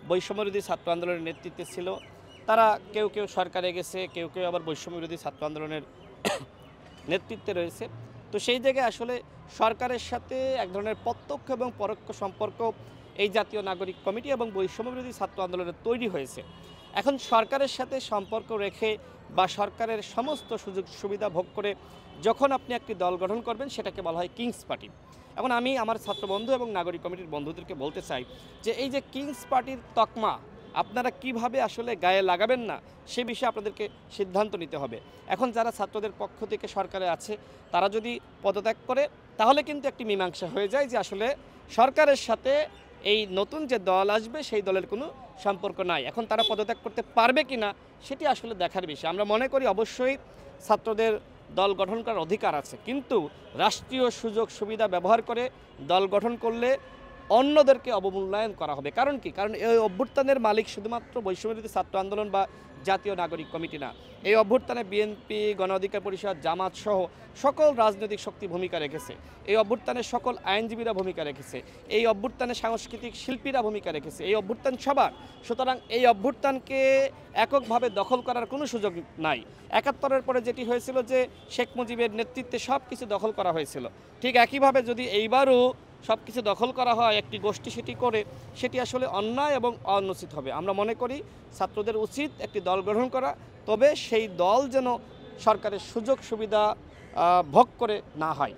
বৈষম্যবিরোধী ছাত্র আন্দোলনের নেতৃত্বে ছিল, তারা কেউ কেউ সরকারে গেছে, কেউ কেউ আবার বৈষম্যবিরোধী ছাত্র আন্দোলনের নেতৃত্বে রয়েছে। তো সেই জায়গায় আসলে সরকারের সাথে এক ধরনের প্রত্যক্ষ এবং পরোক্ষ সম্পর্ক এই জাতীয় নাগরিক কমিটি এবং বৈষম্যবিরোধী ছাত্র আন্দোলনের তৈরি হয়েছে। এখন সরকারের সাথে সম্পর্ক রেখে বা সরকারের সমস্ত সুযোগ সুবিধা ভোগ করে যখন আপনি একটি দল গঠন করবেন, সেটাকে বলা হয় কিংস পার্টি। এখন আমি আমার ছাত্রবন্ধু এবং নাগরিক কমিটির বন্ধুদেরকে বলতে চাই যে এই যে কিংস পার্টির তকমা আপনারা কিভাবে আসলে গায়ে লাগাবেন না, সে বিষয়ে আপনাদেরকে সিদ্ধান্ত নিতে হবে। এখন যারা ছাত্রদের পক্ষ থেকে সরকারে আছে, তারা যদি পদত্যাগ করে, তাহলে কিন্তু একটি মীমাংসা হয়ে যায় যে আসলে সরকারের সাথে এই নতুন যে দল আসবে সেই দলের কোনো সম্পর্ক নাই। এখন তারা পদত্যাগ করতে পারবে কি না, সেটি আসলে দেখার বিষয়। আমরা মনে করি অবশ্যই ছাত্রদের দল গঠন করার অধিকার আছে, কিন্তু রাষ্ট্রীয় সুযোগ সুবিধা ব্যবহার করে দল গঠন করলে অন্যদেরকে অবমূল্যায়ন করা হবে। কারণ কি? কারণ এই অভ্যুত্থানের মালিক শুধুমাত্র বৈষম্যবিরোধী ছাত্র আন্দোলন বা জাতীয় নাগরিক কমিটি না। এই অভ্যুত্থানে বিএনপি, গণ অধিকার পরিষদ, জামাত সহ সকল রাজনৈতিক শক্তি ভূমিকা রেখেছে। এই অভ্যুত্থানে সকল আইনজীবীরা ভূমিকা রেখেছে। এই অভ্যুত্থানে সাংস্কৃতিক শিল্পীরা ভূমিকা রেখেছে। এই অভ্যুত্থান সবার। সুতরাং এই অভ্যুত্থানকে এককভাবে দখল করার কোনো সুযোগ নাই। ৭১-এর পরে যেটি হয়েছিল যে শেখ মুজিবের নেতৃত্বে সব কিছু দখল করা হয়েছিল, ঠিক একইভাবে যদি এইবারও সব কিছু দখল করা হয় একটি গোষ্ঠী সেটি করে, সেটি আসলে অন্যায় এবং অনুচিত হবে। আমরা মনে করি ছাত্রদের উচিত একটি দল গঠন করা, তবে সেই দল যেন সরকারের সুযোগ সুবিধা ভোগ করে না হয়।